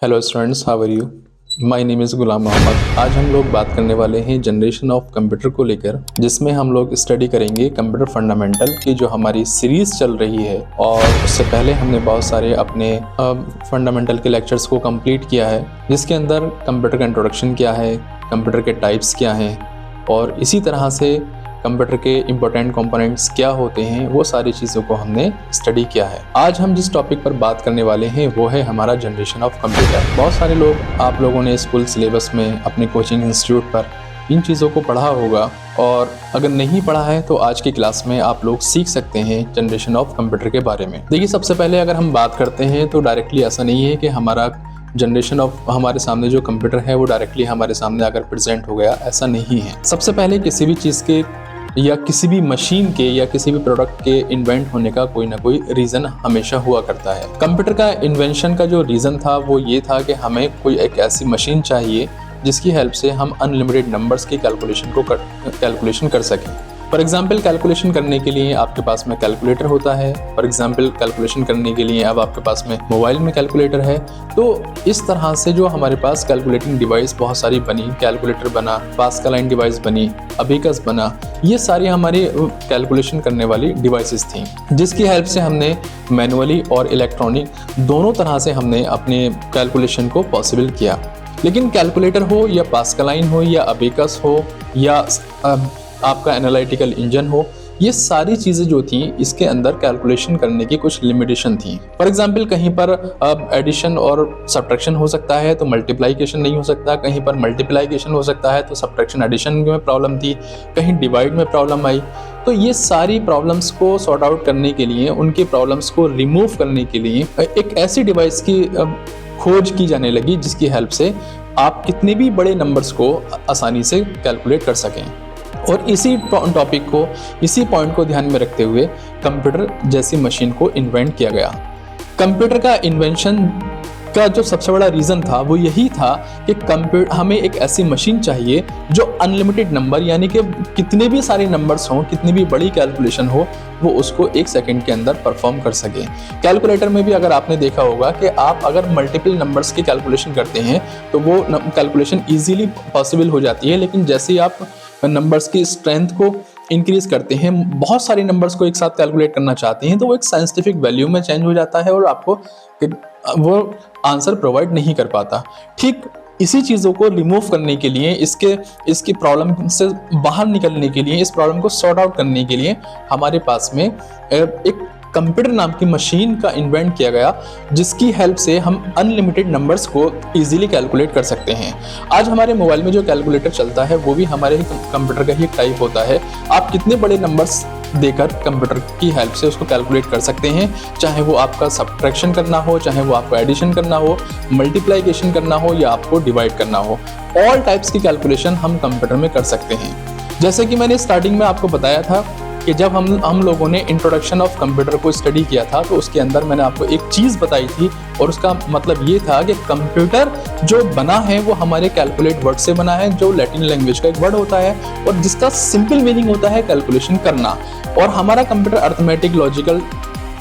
Hello students, how are you. My name is Ghulam Mohammad. आज हम लोग बात करने वाले हैं जनरेशन ऑफ कंप्यूटर को लेकर, जिसमें हम लोग स्टडी करेंगे कंप्यूटर फंडामेंटल की जो हमारी सीरीज़ चल रही है। और उससे पहले हमने बहुत सारे अपने फंडामेंटल के लेक्चर्स को कंप्लीट किया है, जिसके अंदर कंप्यूटर का इंट्रोडक्शन क्या है, कंप्यूटर के टाइप्स क्या हैं, और इसी तरह से कंप्यूटर के इम्पोर्टेंट कंपोनेंट्स क्या होते हैं, वो सारी चीज़ों को हमने स्टडी किया है। आज हम जिस टॉपिक पर बात करने वाले हैं वो है हमारा जनरेशन ऑफ कंप्यूटर। बहुत सारे लोग, आप लोगों ने स्कूल सिलेबस में, अपने कोचिंग इंस्टीट्यूट पर इन चीज़ों को पढ़ा होगा, और अगर नहीं पढ़ा है तो आज की क्लास में आप लोग सीख सकते हैं जनरेशन ऑफ कंप्यूटर के बारे में। देखिए, सबसे पहले अगर हम बात करते हैं तो डायरेक्टली ऐसा नहीं है कि हमारा जनरेशन ऑफ हमारे सामने जो कंप्यूटर है वो डायरेक्टली हमारे सामने आकर प्रेजेंट हो गया, ऐसा नहीं है। सबसे पहले किसी भी चीज़ के या किसी भी मशीन के या किसी भी प्रोडक्ट के इन्वेंट होने का कोई ना कोई रीज़न हमेशा हुआ करता है। कंप्यूटर का इन्वेंशन का जो रीज़न था वो ये था कि हमें कोई एक ऐसी मशीन चाहिए जिसकी हेल्प से हम अनलिमिटेड नंबर्स की कैलकुलेशन कर सकें। फॉर एग्जाम्पल, कैलकुलेशन करने के लिए आपके पास में कैलकुलेटर होता है। फॉर एग्जाम्पल, कैलकुलेशन करने के लिए अब आपके पास में मोबाइल में कैलकुलेटर है। तो इस तरह से जो हमारे पास कैलकुलेटिंग डिवाइस बहुत सारी बनी, कैलकुलेटर बना, पास्कलाइन डिवाइस बनी, अबेकस बना, ये सारी हमारी कैलकुलेशन करने वाली डिवाइसेस थी, जिसकी हेल्प से हमने मैनुअली और इलेक्ट्रॉनिक दोनों तरह से हमने अपने कैलकुलेशन को पॉसिबल किया। लेकिन कैलकुलेटर हो या पास्कलाइन हो या अबेकस हो या आपका एनालिटिकल इंजन हो, ये सारी चीज़ें जो थी इसके अंदर कैलकुलेशन करने की कुछ लिमिटेशन थी। फॉर एग्जांपल, कहीं पर एडिशन और सब्ट्रैक्शन हो सकता है तो मल्टीप्लिकेशन नहीं हो सकता, कहीं पर मल्टीप्लिकेशन हो सकता है तो सब्ट्रैक्शन एडिशन में प्रॉब्लम थी, कहीं डिवाइड में प्रॉब्लम आई। तो ये सारी प्रॉब्लम्स को सॉर्ट आउट करने के लिए, उनके प्रॉब्लम्स को रिमूव करने के लिए एक ऐसी डिवाइस की खोज की जाने लगी जिसकी हेल्प से आप कितने भी बड़े नंबर्स को आसानी से कैलकुलेट कर सकें। और इसी टॉपिक को, इसी पॉइंट को ध्यान में रखते हुए कंप्यूटर जैसी मशीन को इन्वेंट किया गया। कंप्यूटर का इन्वेंशन का जो सबसे बड़ा रीज़न था वो यही था कि हमें एक ऐसी मशीन चाहिए जो अनलिमिटेड नंबर, यानी कि कितने भी सारे नंबर्स हों, कितनी भी बड़ी कैलकुलेशन हो, वो उसको एक सेकंड के अंदर परफॉर्म कर सके। कैलकुलेटर में भी अगर आपने देखा होगा कि आप अगर मल्टीपल नंबर्स की कैलकुलेशन करते हैं तो वो कैलकुलेशन ईजिली पॉसिबल हो जाती है, लेकिन जैसे ही आप नंबर्स की स्ट्रेंथ को इंक्रीज करते हैं, बहुत सारे नंबर्स को एक साथ कैलकुलेट करना चाहते हैं, तो वो एक साइंटिफिक वैल्यू में चेंज हो जाता है और आपको वो आंसर प्रोवाइड नहीं कर पाता। ठीक इसी चीज़ों को रिमूव करने के लिए, इसकी प्रॉब्लम से बाहर निकलने के लिए, इस प्रॉब्लम को सॉर्ट आउट करने के लिए हमारे पास में एक कंप्यूटर नाम की मशीन का इन्वेंट किया गया, जिसकी हेल्प से हम अनलिमिटेड नंबर्स को इजीली कैलकुलेट कर सकते हैं। आज हमारे मोबाइल में जो कैलकुलेटर चलता है वो भी हमारे ही कंप्यूटर का ही टाइप होता है। आप कितने बड़े नंबर्स देकर कंप्यूटर की हेल्प से उसको कैलकुलेट कर सकते हैं, चाहे वो आपका सब्ट्रैक्शन करना हो, चाहे वो आपको एडिशन करना हो, मल्टीप्लिकेशन करना हो, या आपको डिवाइड करना हो। ऑल टाइप्स की कैलकुलेशन हम कंप्यूटर में कर सकते हैं। जैसे कि मैंने स्टार्टिंग में आपको बताया था कि जब हम लोगों ने इंट्रोडक्शन ऑफ कंप्यूटर को स्टडी किया था तो उसके अंदर मैंने आपको एक चीज़ बताई थी, और उसका मतलब ये था कि कंप्यूटर जो बना है वो हमारे कैलकुलेट वर्ड से बना है, जो लैटिन लैंग्वेज का एक वर्ड होता है और जिसका सिंपल मीनिंग होता है कैलकुलेशन करना। और हमारा computer arithmetic, logical,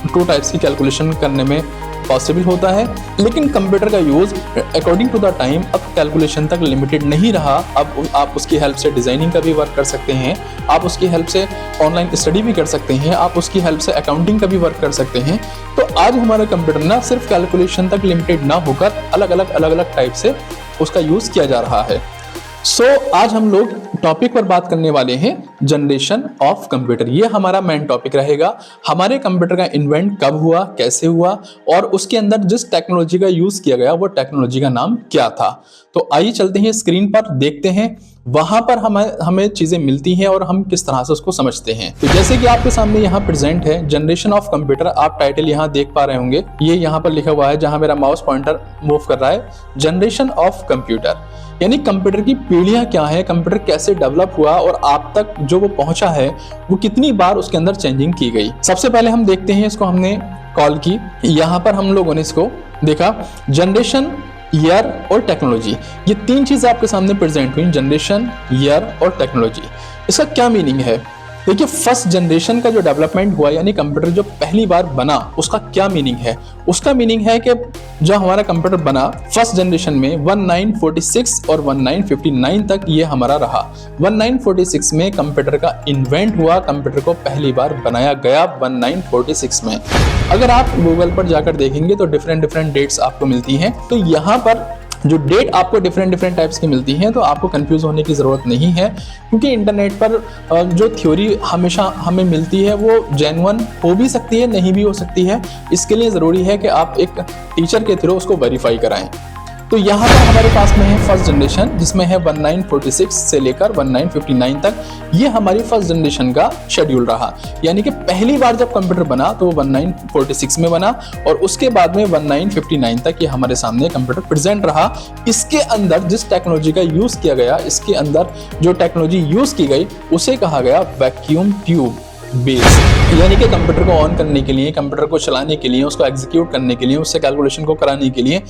two types की कैलकुलेशन करने में पॉसिबल होता है। लेकिन कंप्यूटर का use according to the time अब कैलकुलेशन तक लिमिटेड नहीं रहा। अब आप उसकी हेल्प से डिज़ाइनिंग का भी वर्क कर सकते हैं, आप उसकी हेल्प से ऑनलाइन स्टडी भी कर सकते हैं, आप उसकी हेल्प से अकाउंटिंग का भी वर्क कर सकते हैं। तो आज हमारा कंप्यूटर ना सिर्फ कैलकुलेशन तक लिमिटेड ना होकर अलग अलग टाइप से उसका यूज़ किया जा रहा है। आज हम लोग टॉपिक पर बात करने वाले हैं जनरेशन ऑफ कंप्यूटर। ये हमारा मेन टॉपिक रहेगा। हमारे कंप्यूटर का इन्वेंट कब हुआ, कैसे हुआ, और उसके अंदर जिस टेक्नोलॉजी का यूज किया गया वो टेक्नोलॉजी का नाम क्या था। तो आइए चलते हैं स्क्रीन पर, देखते हैं वहां पर हमें चीजें मिलती हैं और हम किस तरह से उसको समझते हैं। तो जैसे कि आपके सामने यहाँ प्रेजेंट है जनरेशन ऑफ कंप्यूटर, आप टाइटल यहाँ देख पा रहे होंगे, ये यहाँ पर लिखा हुआ है जहां मेरा माउस पॉइंटर मूव कर रहा है, जनरेशन ऑफ कंप्यूटर, यानी कंप्यूटर की पीढ़ियां क्या है, कंप्यूटर कैसे डेवलप हुआ और आप तक जो वो पहुंचा है वो कितनी बार उसके अंदर चेंजिंग की गई। सबसे पहले हम देखते हैं, इसको हमने कॉल की, यहाँ पर हम लोगों ने इसको देखा जनरेशन, ईयर और टेक्नोलॉजी। ये तीन चीज आपके सामने प्रेजेंट हुई, जनरेशन, ईयर और टेक्नोलॉजी। इसका क्या मीनिंग है? देखिए फर्स्ट जनरेशन का जो डेवलपमेंट हुआ यानी कंप्यूटर जो पहली बार बना उसका क्या मीनिंग है? उसका मीनिंग है कि जो हमारा कंप्यूटर बना फर्स्ट जनरेशन में 1946 और 1959 तक ये हमारा रहा। 1946 में कंप्यूटर का इन्वेंट हुआ, कंप्यूटर को पहली बार बनाया गया 1946 में। अगर आप गूगल पर जाकर देखेंगे तो डिफरेंट डेट्स आपको मिलती हैं। तो यहाँ पर जो डेट आपको डिफरेंट टाइप्स की मिलती हैं तो आपको कंफ्यूज होने की ज़रूरत नहीं है, क्योंकि इंटरनेट पर जो थ्योरी हमेशा हमें मिलती है वो जेन्युइन हो भी सकती है, नहीं भी हो सकती है। इसके लिए ज़रूरी है कि आप एक टीचर के थ्रू उसको वेरीफाई कराएं। तो यहाँ पर हमारे पास में है फर्स्ट जनरेशन, जिसमें है 1946 से लेकर 1959 तक। ये हमारी फर्स्ट जनरेशन का शेड्यूल रहा, यानी कि पहली बार जब कंप्यूटर बना तो वो 1946 में बना और उसके बाद में 1959 तक ये हमारे सामने कंप्यूटर प्रेजेंट रहा। इसके अंदर जिस टेक्नोलॉजी का यूज किया गया, इसके अंदर जो टेक्नोलॉजी यूज की गई उसे कहा गया वैक्यूम ट्यूब बेस, यानी कि कंप्यूटर को ऑन करने के लिए, कंप्यूटर को चलाने के लिए, उसको एग्जीक्यूट करने के लिए, उससे कैलकुलेशन को कराने के लिए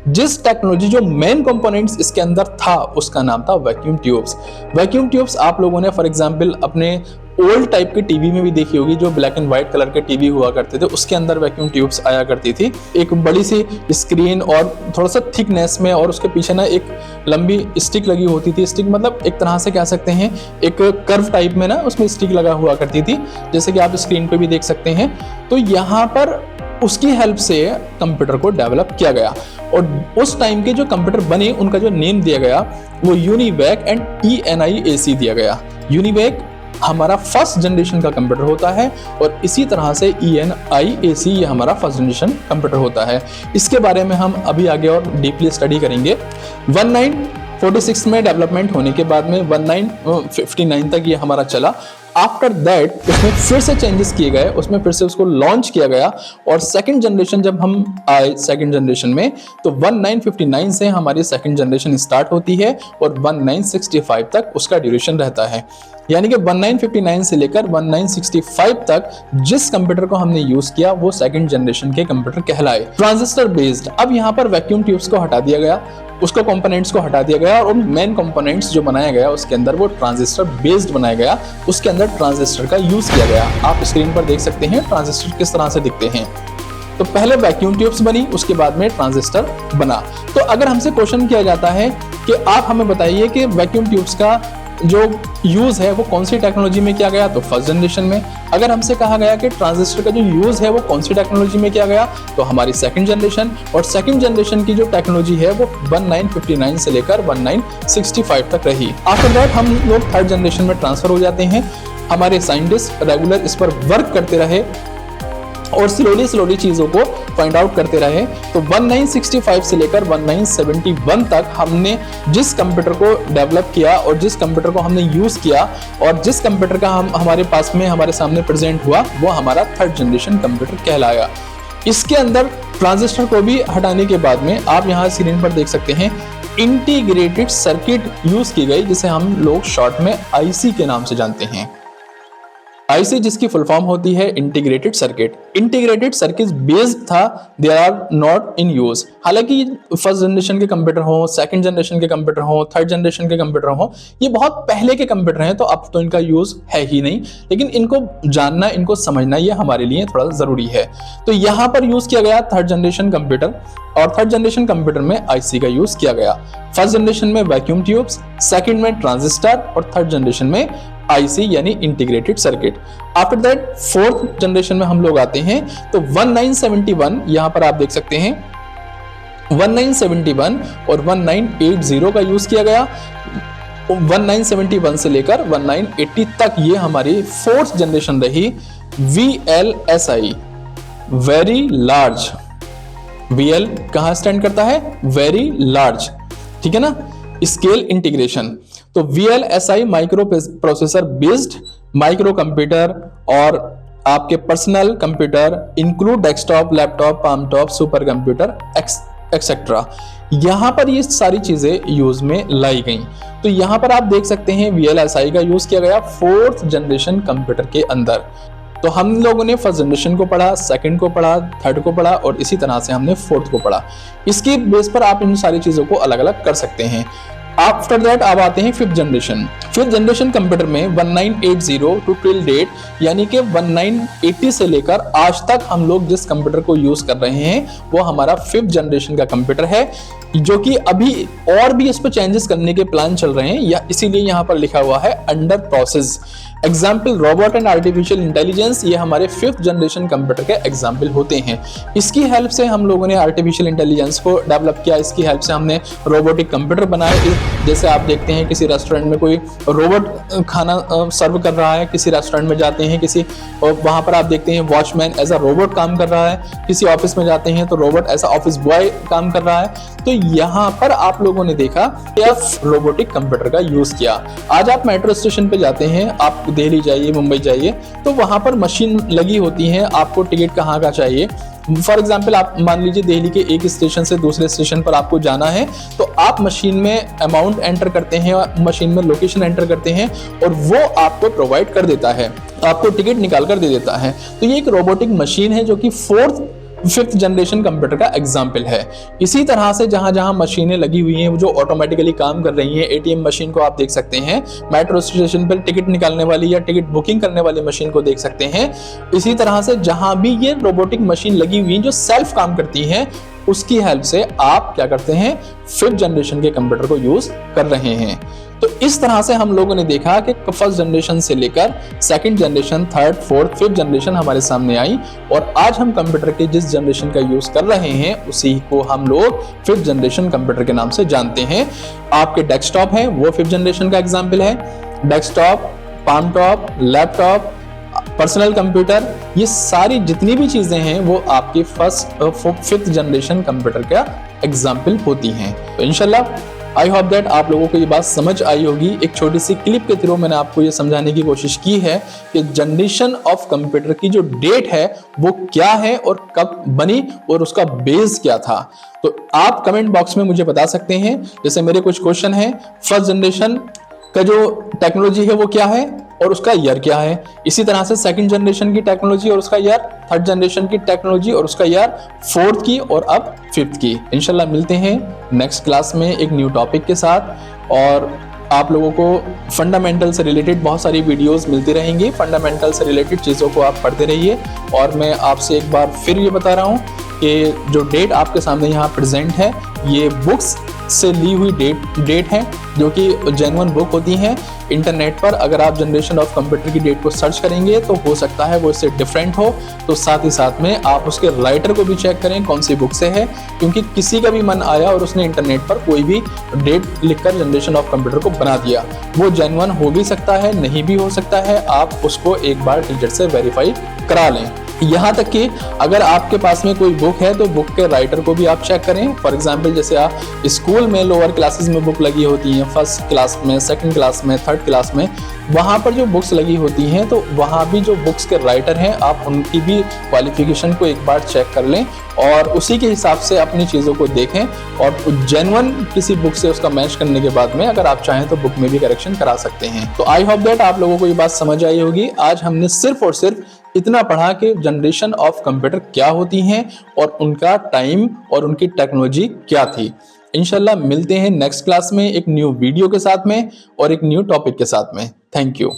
जिस टेक्नोलॉजी जो मेन कंपोनेंट्स इसके अंदर था उसका नाम था वैक्यूम ट्यूब्स। वैक्यूम ट्यूब्स आप लोगों ने फॉर एग्जांपल अपने ओल्ड टाइप के टीवी में भी देखी होगी, जो ब्लैक एंड व्हाइट कलर के टीवी हुआ करते थे उसके अंदर वैक्यूम ट्यूब्स आया करती थी। एक बड़ी सी स्क्रीन और थोड़ा सा थिकनेस में, और उसके पीछे ना एक लंबी स्टिक लगी होती थी। स्टिक मतलब एक तरह से कह सकते हैं एक कर्व टाइप में ना उसमें स्टिक लगा हुआ करती थी, जैसे कि आप स्क्रीन पे भी देख सकते हैं। तो यहाँ पर उसकी हेल्प से कंप्यूटर को डेवलप किया गया और उस टाइम के जो कंप्यूटर बने उनका जो नेम दिया गया वो यूनिवैक एंड ENIAC दिया गया। यूनिवैक हमारा फर्स्ट जनरेशन का कंप्यूटर होता है और इसी तरह से ENIAC ये हमारा फर्स्ट जनरेशन कंप्यूटर होता है। इसके बारे में हम अभी आगे और डीपली स्टडी करेंगे। 1946 में डेवलपमेंट होने के बाद में 1959 तक ये हमारा चला। आफ्टर दैट उसमें फिर से चेंजेस किए गए, उसमें फिर से उसको लॉन्च किया गया और सेकंड जनरेशन जब हम आए सेकंड जनरेशन में तो 1959 से हमारी सेकंड जनरेशन स्टार्ट होती है और 1965 तक उसका ड्यूरेशन रहता है। यानी कि 1959 से लेकर 1965 तक जिस कंप्यूटर को हमने यूज किया वो सेकंड जनरेशन के कंप्यूटर कहलाए। ट्रांजिस्टर बेस्ड, अब यहाँ पर वैक्यूम ट्यूब्स को हटा दिया गया, उसको कंपोनेंट्स को हटा दिया गया और मेन कंपोनेंट्स जो बनाया गया उसके अंदर वो ट्रांजिस्टर बेस्ड बनाया गया, उसके अंदर ट्रांजिस्टर का यूज किया गया। आप स्क्रीन पर देख सकते हैं ट्रांजिस्टर किस तरह से दिखते हैं। तो पहले वैक्यूम ट्यूब्स बनी, उसके बाद में ट्रांजिस्टर बना। तो अगर हमसे क्वेश्चन किया जाता है कि आप हमें बताइए कि वैक्यूम ट्यूब्स का जो यूज है वो कौन सी टेक्नोलॉजी में किया गया, तो फर्स्ट जनरेशन में। अगर हमसे कहा गया कि ट्रांजिस्टर का जो यूज है वो कौन सी टेक्नोलॉजी में किया गया, तो हमारी सेकंड जनरेशन। और सेकंड जनरेशन की जो टेक्नोलॉजी है वो 1959 से लेकर 1965 तक रही। आफ्टर दैट हम लोग थर्ड जनरेशन में ट्रांसफर हो जाते हैं। हमारे साइंटिस्ट रेगुलर इस पर वर्क करते रहे और स्लोली चीजों को फाइंड आउट करते रहे। तो 1965 से लेकर 1971 तक हमने जिस कंप्यूटर को डेवलप किया और जिस कंप्यूटर को हमने यूज किया और जिस कंप्यूटर का हमारे पास में हमारे सामने प्रेजेंट हुआ वो हमारा थर्ड जनरेशन कंप्यूटर कहलाया। इसके अंदर ट्रांजिस्टर को भी हटाने के बाद में आप यहाँ स्क्रीन पर देख सकते हैं इंटीग्रेटेड सर्किट यूज की गई, जिसे हम लोग शॉर्ट में IC के नाम से जानते हैं। IC जिसकी फुल फॉर्म होती है integrated circuit. Integrated circuit based था, they are not in use. हालांकि फर्स्ट जनरेशन के कंप्यूटर हो, सेकंड जनरेशन के कंप्यूटर हो, थर्ड जनरेशन के कंप्यूटर हो, ये बहुत पहले के कंप्यूटर हैं तो अब तो इनका यूज है ही नहीं, लेकिन इनको जानना, इनको समझना ये हमारे लिए थोड़ा जरूरी है। तो यहाँ पर यूज किया गया थर्ड जनरेशन कंप्यूटर और थर्ड जनरेशन कंप्यूटर में IC का यूज किया गया। फर्स्ट जनरेशन में वैक्यूम ट्यूब्स, सेकंड में ट्रांजिस्टर और थर्ड जनरेशन में IC यानी integrated circuit. After that fourth generation में हम लोग आते हैं तो 1971 यहां पर आप देख सकते हैं 1971 और 1980 का यूज किया गया। 1971 से लेकर 1980 तक ये हमारी फोर्थ जनरेशन रही। VLSI वेरी लार्ज, VL कहां स्टैंड करता है, वेरी लार्ज, ठीक है ना, स्केल इंटीग्रेशन। तो VLSI micro processor based micro computer और आपके personal computer include desktop, laptop, palm top, super computer etcetera, यहां पर ये सारी चीजें यूज में लाई गई। तो यहां पर आप देख सकते हैं VLSI का यूज किया गया फोर्थ जनरेशन कंप्यूटर के अंदर। तो हम लोगों ने फर्स्ट जनरेशन को पढ़ा, सेकंड को पढ़ा, थर्ड को पढ़ा और इसी तरह से हमने फोर्थ को पढ़ा। इसकी बेस पर आप इन सारी चीजों को अलग अलग कर सकते हैं। आफ्टर दैट अब आते हैं fifth generation. Fifth generation computer में 1980 टू टिल डेट यानी कि 1980 से लेकर आज तक हम लोग जिस कंप्यूटर को यूज कर रहे हैं वो हमारा फिफ्थ जनरेशन का कंप्यूटर है, जो कि अभी और भी इस पर चेंजेस करने के प्लान चल रहे हैं, या इसीलिए यहाँ पर लिखा हुआ है under process. Example robot and artificial intelligence, ये हमारे फिफ्थ जनरेशन कंप्यूटर के एग्जाम्पल होते हैं। इसकी हेल्प से हम लोगों ने आर्टिफिशियल इंटेलिजेंस को डेवलप किया, इसकी हेल्प से हमने रोबोटिक कंप्यूटर बनाए। जैसे आप देखते हैं किसी रेस्टोरेंट में कोई रोबोट खाना सर्व कर रहा है, किसी रेस्टोरेंट में जाते हैं किसी, और वहां पर आप देखते हैं वॉचमैन एज अ रोबोट काम कर रहा है, किसी ऑफिस में जाते हैं तो robot as a office boy काम कर रहा है। तो यहाँ पर आप लोगों ने देखा कि रोबोटिक कंप्यूटर का यूज किया। आज आप मेट्रो स्टेशन पे जाते हैं, आप दिल्ली जाइए, मुंबई जाइए, तो वहां पर मशीन लगी होती है, आपको टिकट कहाँ का चाहिए। फॉर एग्जाम्पल आप मान लीजिए दिल्ली के एक स्टेशन से दूसरे स्टेशन पर आपको जाना है, तो आप मशीन में अमाउंट एंटर करते हैं, मशीन में लोकेशन एंटर करते हैं और वो आपको प्रोवाइड कर देता है, आपको टिकट निकाल कर दे देता है। तो ये एक रोबोटिक मशीन है जो कि फिफ्थ जनरेशन कंप्यूटर का एग्जाम्पल है। इसी तरह से जहां जहां मशीनें लगी हुई हैं जो ऑटोमेटिकली काम कर रही हैं, एटीएम मशीन को आप देख सकते हैं, मेट्रो स्टेशन पर टिकट निकालने वाली या टिकट बुकिंग करने वाली मशीन को देख सकते हैं। इसी तरह से जहां भी ये रोबोटिक मशीन लगी हुई है जो सेल्फ काम करती हैं, उसकी हेल्प से आप क्या करते हैं, फिफ्थ जनरेशन के कंप्यूटर को यूज कर रहे हैं। तो इस तरह से हम लोगों ने देखा कि फर्स्ट जनरेशन से लेकर second generation, third, fourth, fifth generation हमारे सामने आई, और आज हम कंप्यूटर के जिस जनरेशन का यूज कर रहे हैं उसी को हम लोग फिफ्थ जनरेशन कंप्यूटर के नाम से जानते हैं। आपके डेस्कटॉप है वो फिफ्थ जनरेशन का एग्जाम्पल है। Desktop, palm top, laptop, personal computer, ये सारी जितनी भी चीजें हैं वो आपकी फिफ्थ जनरेशन कंप्यूटर का एग्जाम्पल होती हैं। तो इंशाल्लाह आई होप दैट आप लोगों को ये बात समझ आई होगी। एक छोटी सी क्लिप के थ्रू मैंने आपको ये समझाने की कोशिश की है कि जनरेशन ऑफ कंप्यूटर की जो डेट है वो क्या है और कब बनी और उसका बेस क्या था। तो आप कमेंट बॉक्स में मुझे बता सकते हैं। जैसे मेरे कुछ क्वेश्चन हैं, फर्स्ट जनरेशन का जो टेक्नोलॉजी है वो क्या है और उसका ईयर क्या है। इसी तरह से सेकंड जनरेशन की टेक्नोलॉजी और उसका ईयर, थर्ड जनरेशन की टेक्नोलॉजी और उसका ईयर, फोर्थ की और अब फिफ्थ की। इंशाल्लाह मिलते हैं नेक्स्ट क्लास में एक न्यू टॉपिक के साथ, और आप लोगों को फंडामेंटल से रिलेटेड बहुत सारी वीडियोस मिलती रहेंगी। फंडामेंटल से रिलेटेड चीज़ों को आप पढ़ते रहिए। और मैं आपसे एक बार फिर ये बता रहा हूँ कि जो डेट आपके सामने यहाँ प्रेजेंट है ये बुक्स से ली हुई डेट है, जो कि जेन्युइन बुक होती हैं। इंटरनेट पर अगर आप जनरेशन ऑफ कंप्यूटर की डेट को सर्च करेंगे तो हो सकता है वो इससे डिफरेंट हो, तो साथ ही साथ में आप उसके राइटर को भी चेक करें कौन सी बुक से है, क्योंकि किसी का भी मन आया और उसने इंटरनेट पर कोई भी डेट लिखकर जनरेशन ऑफ कंप्यूटर को बना दिया, वो जेन्युइन हो भी सकता है, नहीं भी हो सकता है। आप उसको एक बार टीचर से वेरीफाई करा लें। यहाँ तक कि अगर आपके पास में कोई बुक है तो बुक के राइटर को भी आप चेक करें। फॉर एग्जांपल जैसे आप स्कूल में लोअर क्लासेस में बुक लगी होती हैं, फर्स्ट क्लास में, सेकंड क्लास में, थर्ड क्लास में, वहाँ पर जो बुक्स लगी होती हैं तो वहाँ भी जो बुक्स के राइटर हैं आप उनकी भी क्वालिफिकेशन को एक बार चेक कर लें और उसी के हिसाब से अपनी चीज़ों को देखें, और जेन्युइन किसी बुक से उसका मैच करने के बाद में अगर आप चाहें तो बुक में भी करेक्शन करा सकते हैं। तो आई होप दैट आप लोगों को ये बात समझ आई होगी। आज हमने सिर्फ और सिर्फ इतना पढ़ा कि जनरेशन ऑफ कंप्यूटर क्या होती हैं और उनका टाइम और उनकी टेक्नोलॉजी क्या थी। इंशाल्लाह मिलते हैं नेक्स्ट क्लास में एक न्यू वीडियो के साथ में और एक न्यू टॉपिक के साथ में। Thank you.